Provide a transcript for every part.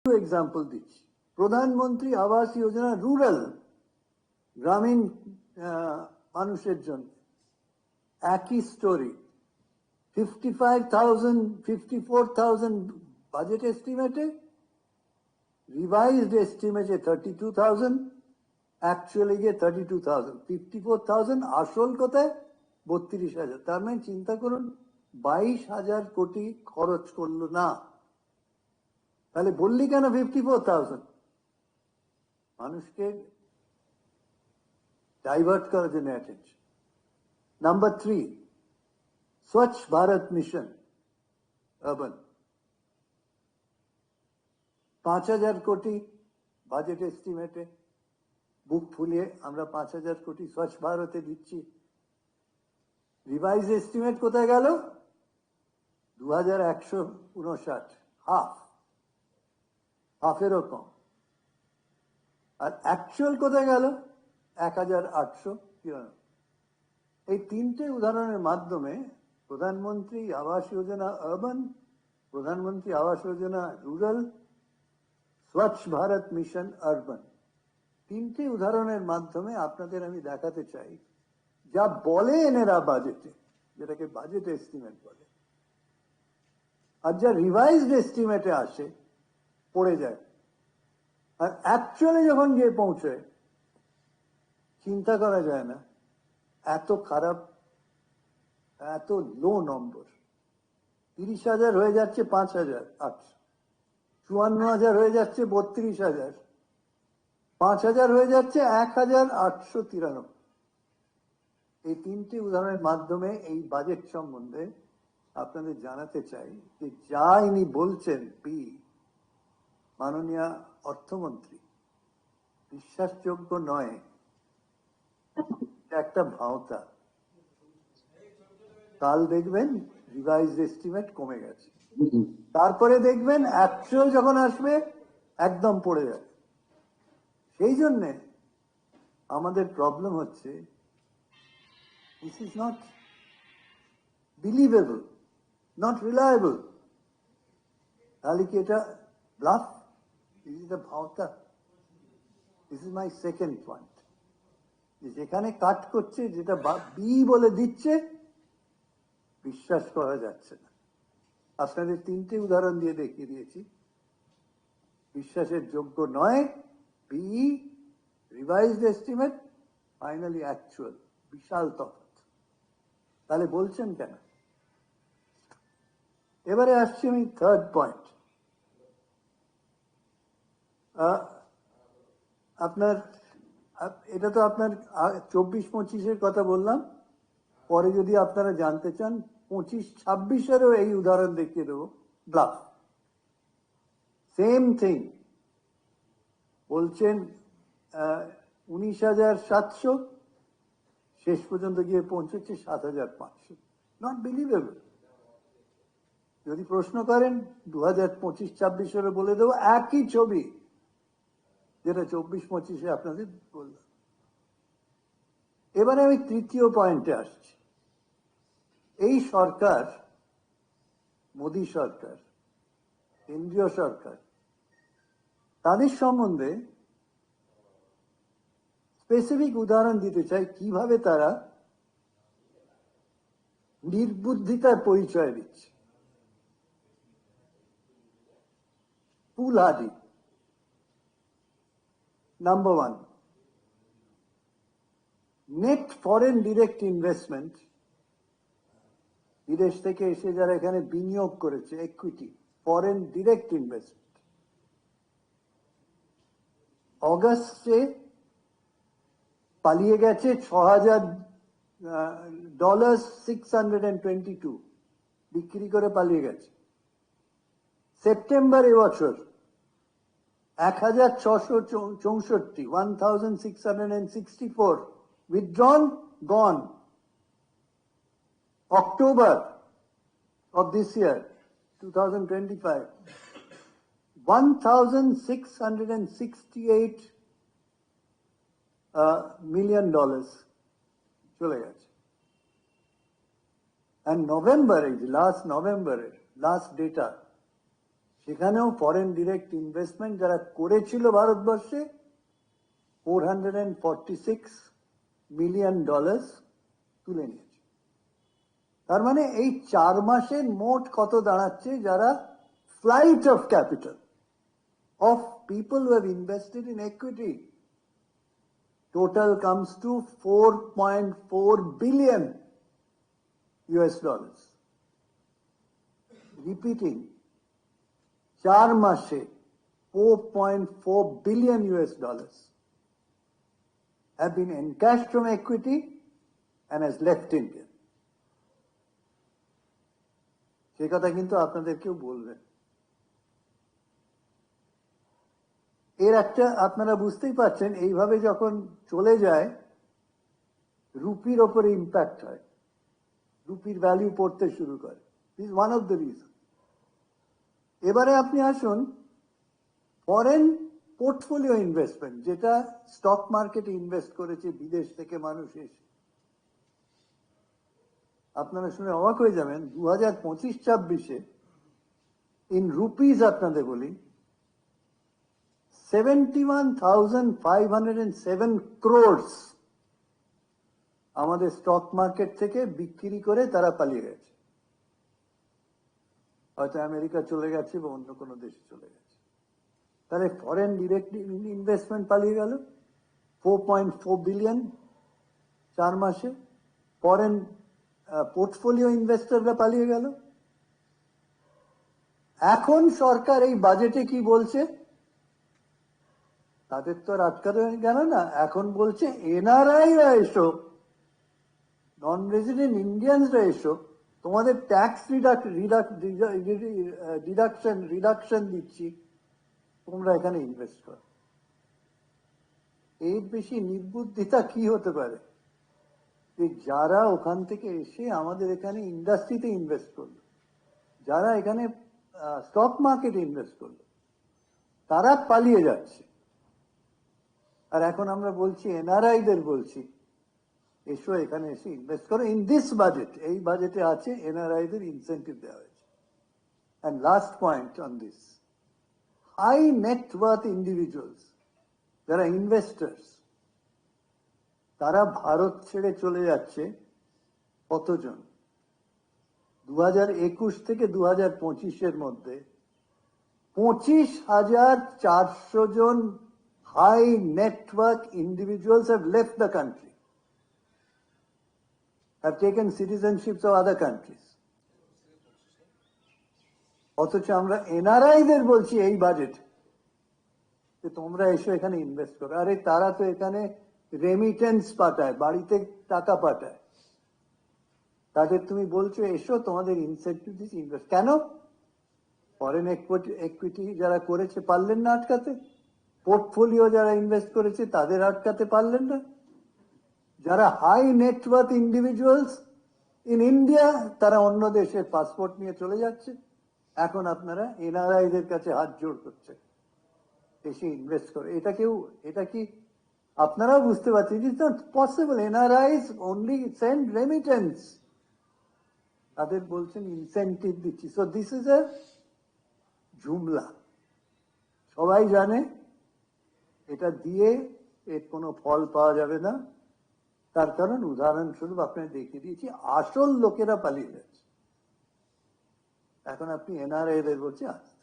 Example দিচ্ছি, প্রধানমন্ত্রী Awas Yojana rural গ্রামীণ মানুষের জন্য একই স্টোরি, 54,000 বাজেট এস্টিমেটে, রিভাইজড এস্টিমেটে 32,000, অ্যাকচুয়ালি গিয়ে 32,000, 54,000 আসল কোথায় 32,000। তার মানে চিন্তা করুন 22,000 কোটি খরচ করলো না। তাহলে বললি কেন 54,000? মানুষকে ডাইভার্ট করার জন্য অ্যাটেনশন। নাম্বার 3, স্বচ্ছ ভারত মিশন আরবান, 5,000 কোটি বাজেট এস্টিমেটে, বুক ফুলিয়ে আমরা 5,000 কোটি স্বচ্ছ ভারতে দিচ্ছি। রিভাইজ এস্টিমেট কোথায় গেল? 2,159, হাফেরও কম। আর অ্যাকচুয়াল কোথায় গেল? 1,893। এই তিনটে উদাহরণের মাধ্যমে প্রধানমন্ত্রী আবাস যোজনা আরবান, প্রধানমন্ত্রী আবাস যোজনা রুরাল, স্বচ্ছ ভারত মিশন আরবান, তিনটে উদাহরণের মাধ্যমে আপনাদের আমি দেখাতে চাই যা বলে এনারা বাজেটে, যেটাকে বাজেট এস্টিমেট বলে, আর যা রিভাইজড এস্টিমেটে আসে পড়ে যায়, আর অ্যাকচুয়ালি যখন গিয়ে পৌঁছয় চিন্তা করা যায় না এত খারাপ, এত লো নম্বর। 30,000 হয়ে যাচ্ছে 5,800, 54,000 হয়ে যাচ্ছে 32,000, 5,000 হয়ে যাচ্ছে 1,893। এই তিনটি উদাহরণের মাধ্যমে এই বাজেট সম্বন্ধে আপনাদের জানাতে চাই যে যা ইনি বলছেন মাননীয় অর্থমন্ত্রী, বিশ্বাসযোগ্য নয়, একটা ভাওতা। কাল দেখবেন রিভাইজ এস্টিমেট কমে গেছে, তারপরে দেখবেন অ্যাকচুয়াল যখন আসবে একদম পড়ে যাবে। সেই জন্যে আমাদের প্রবলেম হচ্ছে, this is not believable, not reliable. তাহলে কি এটা ব্লাফ? দিস ইজ দ্য ভাওতা। This is my second point, যেখানে কাট করছে, যেটা বি বলে দিচ্ছে, বিশ্বাস করা যাচ্ছে না। আপনাদের তিনটে উদাহরণ দিয়ে দেখিয়ে দিয়েছি, বিশ্বাসের যোগ্য নয়। B E, revised estimate, finally actual, বিশাল তফাৎ। তাহলে বলছেন কেন? এবারে আসছি আমি থার্ড পয়েন্ট। আপনার এটা তো আপনার 24-25-এর কথা বললাম, পরে যদি আপনারা জানতে চান 25-26-এরও এই উদাহরণ দেখিয়ে দেবো, ব্লাফ। সেম থিং বলছেন, 19,700, শেষ পর্যন্ত গিয়ে পৌঁছেছে 7,500। Not believable. যদি প্রশ্ন করেন 2025-26-এরও বলে দেবো, একই ছবি যেটা 24-25-এ আপনাদের বললাম। এবারে আমি তৃতীয় পয়েন্টে আসছি। এই সরকার, মোদী সরকার, কেন্দ্রীয় সরকার, তাদের সম্বন্ধে স্পেসিফিক উদাহরণ দিতে চাই কিভাবে তারা নির্বুদ্ধিতার পরিচয় দিচ্ছে। ফুলহাদি, number 1, net foreign direct investment, বিদেশ থেকে এসে যারা এখানে বিনিয়োগ করেছে, ইকুইটি, ফরেন ডিরেক্ট ইনভেস্টমেন্ট, অগস্টে পালিয়ে গেছে $6,000, 622 বিক্রি করে পালিয়ে গেছে। সেপ্টেম্বর এবছর 1,664, 1,664 withdrawn, gone. October of this year, 2025, $1,668 million চলে গেছে। And November, last November, last data, সেখানেও ফরেন ডিরেক্ট ইনভেস্টমেন্ট যারা করেছিল ভারতবর্ষে $446 মিলিয়ন তুলে নিয়েছে। তার মানে এই 4 মাসের মোট কত দাঁড়াচ্ছে যারা flight of capital of people who have invested in equity total comes to $4.4 billion US dollars. Repeating, 4 mashe $4.4 billion US dollars have been encashed from equity and has left India. সেই কথা কিন্তু আপনাদেরকেও বলবেন। এর একটা আপনারা বুঝতেই পারছেন, এইভাবে যখন চলে যায় রুপির ওপরে ইম্প্যাক্ট হয়, রুপির ভ্যালু পড়তে শুরু করে। This is one of the reason. এবারে আপনি আসুন ফরেন পোর্টফোলিও ইনভেস্টমেন্ট, যেটা স্টক মার্কেটে ইনভেস্ট করেছে বিদেশ থেকে মানুষ এসে। আপনারা শুনে অবাক হয়ে যাবেন, 2025-26 ইন রুপিজ আপনাদের বলি 71,507 crores আমাদের স্টক মার্কেট থেকে বিক্রি করে তারা পালিয়ে গেছে, হয়তো আমেরিকা চলে গেছে বা অন্য কোনো দেশে চলে গেছে। তাহলে ফরেন ডিরেক্ট ইনভেস্টমেন্ট পালিয়ে গেল 4.4 বিলিয়ন 4 মাসে। ফরেন পোর্টফোলিও ইনভেস্টররা পালিয়ে গেল। এখন সরকার এই বাজেটে কি বলছে? তাদের তো আর আটকাতে গেল না, এখন বলছে এনআরআইরা এসো, নন রেজিডেন্ট ইন্ডিয়ানসরা এসো, তোমাদের ট্যাক্স রিডাকশন দিচ্ছি, তোমরা এখানে ইনভেস্ট করো। এর বেশি নির্বুদ্ধিতা কি হতে পারে? যে যারা ওখান থেকে এসে আমাদের এখানে ইন্ডাস্ট্রিতে ইনভেস্ট করলো, যারা এখানে স্টক মার্কেটে ইনভেস্ট করলো, তারা পালিয়ে যাচ্ছে। আর এখন আমরা বলছি এনআরআইদের বলছি এসো এখানে এসে ইনভেস্ট করো। ইন দিস বাজেট, এই বাজেটে আছে এনআরআইদের ইনসেন্টিভ দেওয়া হয়েছে। And last point on this, high net worth individuals যারা ইনভেস্টার্স, তারা ভারত ছেড়ে চলে যাচ্ছে কতজন? 2021 থেকে 2025 মধ্যে 25,400 জন high net worth individuals have left the country, have taken citizenships of other countries. অথচ আমরা এনআরআইদের বলছি এই বাজেট যে তোমরা এসো এখানে ইনভেস্ট করো। আরে তারা তো এখানে রেমিটেন্স পাঠায়, বাড়িতে টাকা পাঠায়, তাদের তুমি বলছো এসো তোমাদের ইনসেন্টিভ দিচ্ছি ইনভেস্ট। কেন? ফরেন ইকুইটি যারা করেছে পারলেন না আটকাতে, পোর্টফোলিও যারা ইনভেস্ট করেছে তাদের আটকাতে পারলেন না, যারা high net worth individuals in India তারা অন্য দেশের পাসপোর্ট নিয়ে চলে যাচ্ছে। এখন আপনারা এনআরআইদের কাছে হাত জোড় করছে এসে ইনভেস্ট করে। এটা কি আপনারাও বুঝতে পারছেন? It is not possible. NRIs only send remittance, তাদের বলছেন ইনসেন্টিভ দিচ্ছি। So this is a jumla. সবাই জানে এটা দিয়ে এর কোনো ফল পাওয়া যাবে না। তার কারণ উদাহরণস্বরূপ আপনাকে দেখিয়ে দিয়েছি, আসল লোকেরা পালিয়ে যাচ্ছে। এখন আপনি এনআরআইদের বলছে আসতে।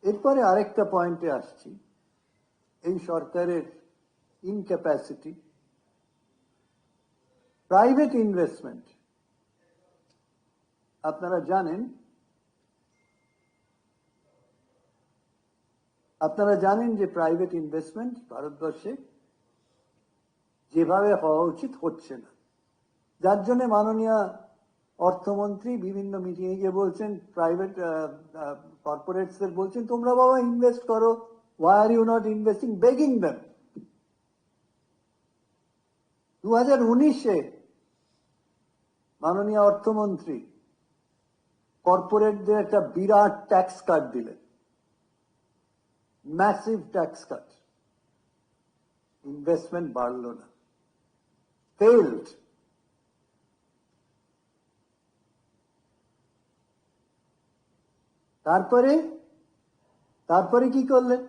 এরপরে আরেকটা পয়েন্টে আসছি, এই সরকারের ইনক্যাপাসিটি। প্রাইভেট ইনভেস্টমেন্ট আপনারা জানেন যে প্রাইভেট ইনভেস্টমেন্ট ভারতবর্ষে যেভাবে হওয়া উচিত হচ্ছে না, যার জন্য মাননীয় অর্থমন্ত্রী বিভিন্ন মিটিংয়ে গিয়ে বলছেন, প্রাইভেট কর্পোরেটসদের বলছেন তোমরা বাবা ইনভেস্ট করো, why are you not investing, begging them। 2019-এ মাননীয় অর্থমন্ত্রী কর্পোরেটদের একটা বিরাট ট্যাক্স কাট দিলেন, ম্যাসিভ ট্যাক্স কাট। ইনভেস্টমেন্ট বাড়লো না, ফেইলড। তারপরে তারপরে কি করলেন?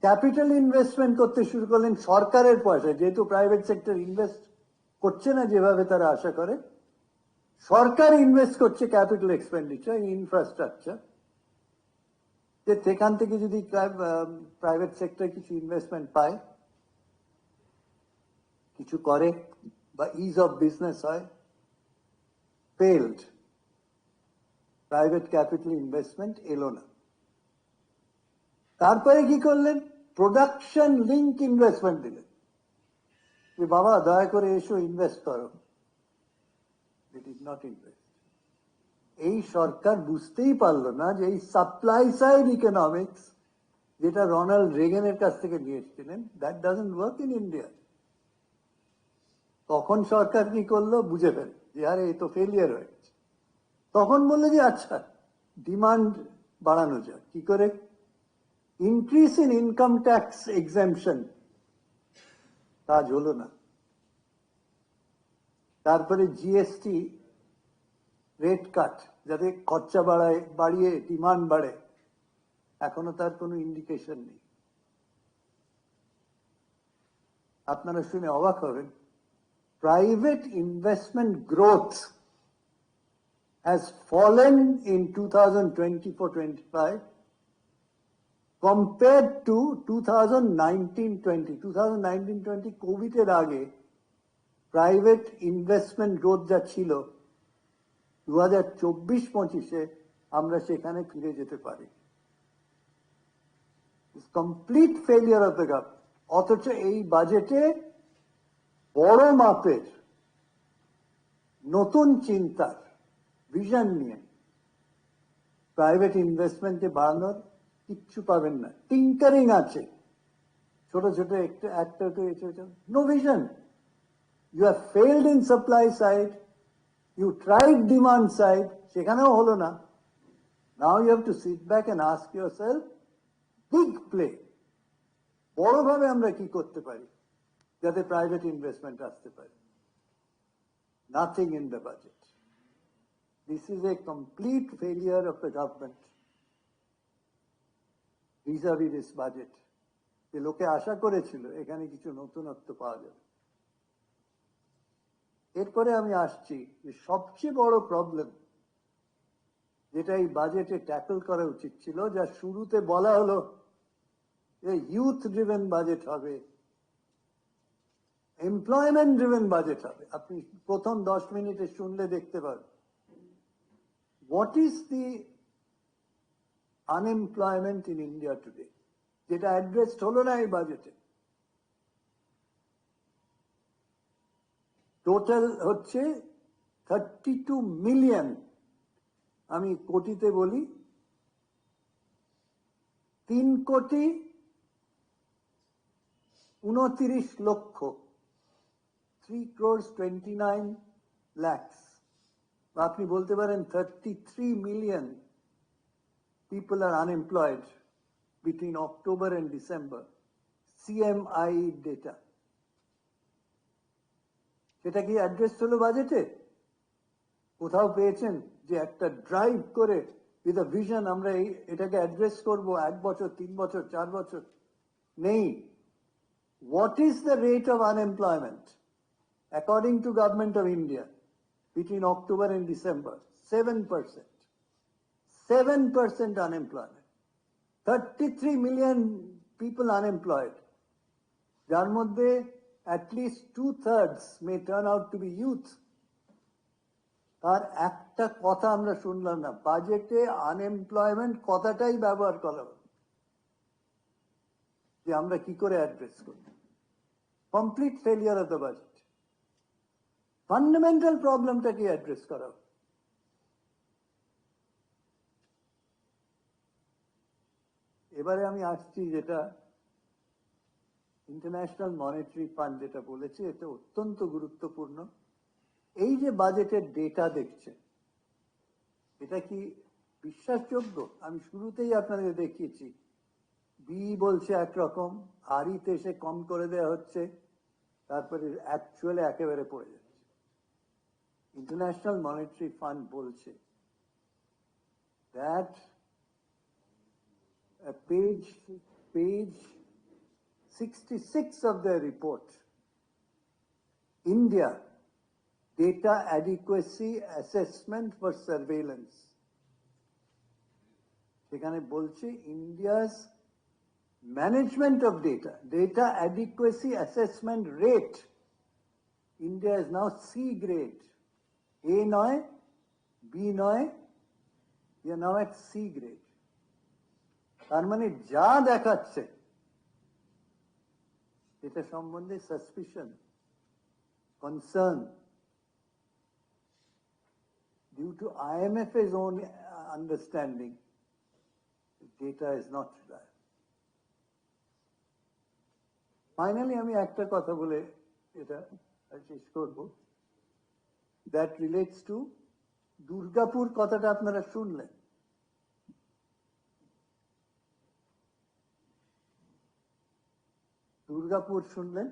ক্যাপিটাল ইনভেস্টমেন্ট করতে শুরু করলেন সরকারের পয়সা, যেহেতু প্রাইভেট সেক্টর ইনভেস্ট করছে না যেভাবে তারা আশা করে, সরকার ইনভেস্ট করছে ক্যাপিটাল এক্সপেন্ডিচার, ইনফ্রাস্ট্রাকচার, যে সেখান থেকে যদি প্রাইভেট সেক্টর কিছু ইনভেস্টমেন্ট পায়, কিছু করে বা ইজ অফ বিজনেস হয়, ফেলড। প্রাইভেট ক্যাপিটাল ইনভেস্টমেন্ট এলো না। তারপরে কি করলেন? প্রোডাকশন লিঙ্ক ইনভেস্টমেন্ট দিলেন, যে বাবা দয়া করে এসো ইনভেস্ট করো। ইট ইজ নট ইনভেস্ট। এই সরকার বুঝতেই পারলো না যে এই সাপ্লাই সাইড ইকোনমিক্স, যেটা রোনাল্ড রেগানের কাছ থেকে নিয়ে এসেছিলেন, that doesn't work in India. তখন সরকার কি করলো? বুঝে ফেল যে আরে এ তো ফেলিয়ার হয়ে গেছে। তখন বললো যে আচ্ছা, ডিমান্ড বাড়ানো যায় কি করে? Increase in income tax exemption, কাজ হলো না। তারপরে জিএসটি রেট কাট, যাতে খরচা বাড়িয়ে ডিমান্ড বাড়ে, এখনো তার কোনো ইন্ডিকেশন নেই। আপনারা শুনে অবাক হবেন, private investment growth has fallen in 2024-25 compared to 2019-20. 2019-20 Covid এর আগে প্রাইভেট ইনভেস্টমেন্ট গ্রোথ যা ছিল, 2024-25-এ আমরা সেখানে ফিরে যেতে পারি। Complete failure of the government. অথচ এই বাজেটে বড় মাপের নতুন চিন্তার ভিশন নিয়ে প্রাইভেট ইনভেস্টমেন্টে বাড়ানোর কিচ্ছু পাবেন না। টিঙ্কারিং আছে, ছোট ছোট একটা no vision. You have failed in supply side, you tried demand side, সেখানেও হলো না। Now you have to sit back and ask yourself, big play, বড়ভাবে আমরা কি করতে পারি যাতে প্রাইভেট ইনভেস্টমেন্ট আসতে পারে। Nothing in the budget. This is a complete failure of the government vis-a-vis this budget. যে লোকে আশা করেছিল এখানে কিছু নতুনত্ব পাওয়া যাবে। এরপরে আমি আসছি যে সবচেয়ে বড় প্রবলেম যেটা এই বাজেটে ট্যাকল করা উচিত ছিল, যা শুরুতে বলা হলো যে ইউথ ড্রিভেন বাজেট হবে, এমপ্লয়মেন্ট ড্রিভেন বাজেট হবে। আপনি প্রথম 10 মিনিটে শুনলে দেখতে পাবেন। What is the unemployment in India today? যেটা অ্যাড্রেসড হলো না এই বাজেটে। টোটাল হচ্ছে 32 মিলিয়ন, আমি কোটিতে বলি, 3,29,00,000, 3,29,00,000। আপনি বলতে পারেন 33 million people are unemployed between October and December. CMI data. সেটা কি অ্যাড্রেস হলো বাজেটে? কোথাও পেয়েছেন যে একটা ড্রাইভ করে উইথ আ ভিশন আমরা এটাকে অ্যাড্রেস করব 1 বছর, 3 বছর, 4 বছর? নেই। What is the rate of unemployment according to Government of India between October and December? 7%. 7% unemployment. 33 million people unemployed. যার মধ্যে at least 2/3 may turn out to be youth. তার একটা কথা আমরা শুনলাম না। বাজেটে আনএমপ্লয়মেন্ট কথাটাই ব্যবহার করা হলো, যে আমরা কি করে অ্যাড্রেস করব। Complete failure of the budget. Fundamental প্রবলেমটাকে অ্যাড্রেস করা হলো। এবারে আমি আসছি যেটা ইন্টারন্যাশনাল মনিটারি ফান্ড যেটা বলেছে, এটা অত্যন্ত গুরুত্বপূর্ণ। এই যে বাজেটের ডেটা দেখছেন, এটা কি বিশ্বাসযোগ্য? আমি শুরুতেই আপনাদের দেখিয়েছি, বি বলছে একরকম, আরিতে এসে কম করে দেওয়া হচ্ছে, তারপরে অ্যাকচুয়ালি একেবারে পড়ে যাচ্ছে। ইন্টারন্যাশনাল মনিটারি ফান্ড বলছে that page 66 of their report, India, Data Adequacy Assessment for Surveillance. সেখানে বলছে India's management of data adequacy assessment rate, India is now C grade. A নয়, B নয়, we are now at C grade. তার মানে যা দেখাচ্ছে এটা সম্বন্ধে suspicion, concern, due to IMF's own understanding, data is not reliable. Finally, আমি একটা কথা বলে এটা শেষ করব, that relates to দুর্গাপুর কথাটা আপনারা শুনলেন। দুর্গাপুর শুনলেন,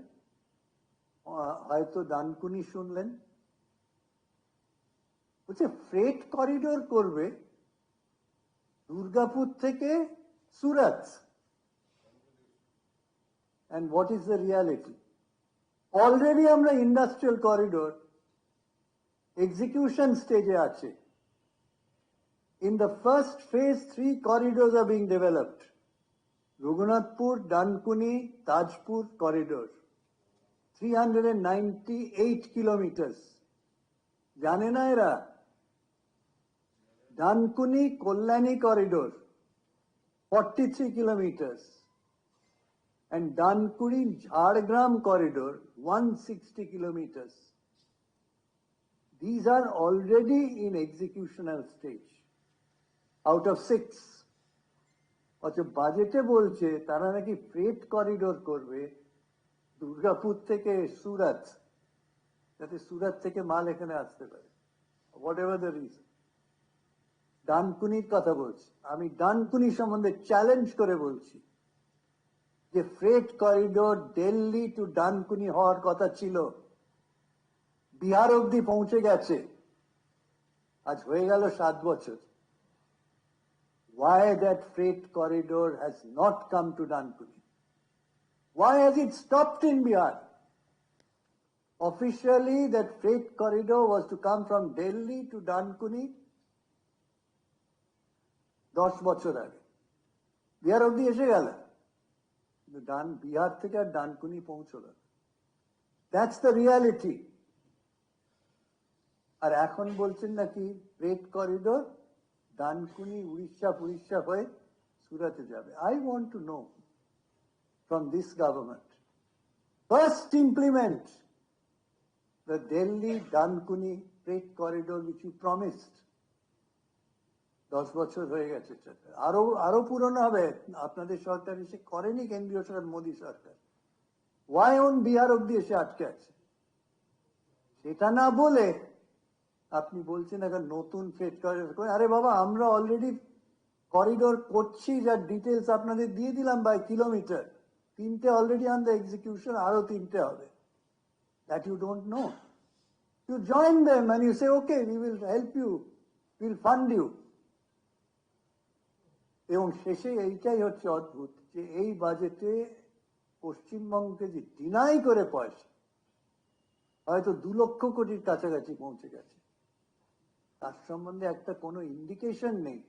হয়তো ডানকুনি শুনলেন। বলছে ফ্রেট করিডোর করবে দুর্গাপুর থেকে সুরাত। And what is the reality? Already আমরা ইন্ডাস্ট্রিয়াল করিডোর execution stage আছে. In the first phase, 3 corridors are being developed. Raghunathpur, Dankuni, Tajpur corridor, 398 kilometers. জানে না এরা? Dankuni, Kollani corridor, 43 kilometers. And Dankuni, Jhargram corridor, 160 kilometers. These are already in executional stage out of 6. অথচ বাজেটে বলছে তারা নাকি freight corridor করবে দুর্গাপুর থেকে সুরাত, যাতে সুরাত থেকে মাল এখানে আসতে পারে, হোয়াট এভার দ্য রিজন। ডানকুনির কথা বলছি, আমি ডানকুনি সম্বন্ধে চ্যালেঞ্জ করে বলছি যে freight corridor Delhi to Dankuni হওয়ার কথা ছিল, বিহার অব্দি পৌঁছে গেছে, আজ হয়ে গেল 7 বছর। Why that freight corridor has not come to Dankuni? Why has it stopped in Bihar? Officially, that freight corridor was to come from Delhi to Dankuni 10 বছর আগে, বিহার অব্দি এসে গেল, বিহার থেকে আর ডানকুনি পৌঁছল। That's the reality. আর এখন বলছেন নাকি ফ্রেট করিডোর ডানকুনি উড়িষ্যা হয়ে সুরাতে যাবে। I want to know from this government, first implement the Delhi Dankuni freight corridor which you promised. 10 বছর হয়ে গেছে, আরো পুরনো হবে। আপনাদের সরকার এসে করেনি, কেন্দ্রীয় সরকার মোদী সরকার। Why on বিহার অব্দি এসে আটকে আছে? সেটা না বলে আপনি বলছেন এখন নতুন ফ্রেট করিডোর। আরে বাবা, আমরা অলরেডি করিডোর করছি, যার ডিটেলস আপনাদের দিয়ে দিলাম বাই কিলোমিটার। 3টে অলরেডি অন দ্য এক্সিকিউশন, আরো 3টে হবে। That you don't know. You join them and you say okay, we will help you, will fund you. এবং শেষে এইটাই হচ্ছে অদ্ভুত, যে এই বাজেটে পশ্চিমবঙ্গকে যে ডিনাই করে পয়সা, হয়তো 2 লক্ষ কোটির কাছাকাছি পৌঁছে গেছে, তার সম্বন্ধে একটা কোনো ইন্ডিকেশন নেই।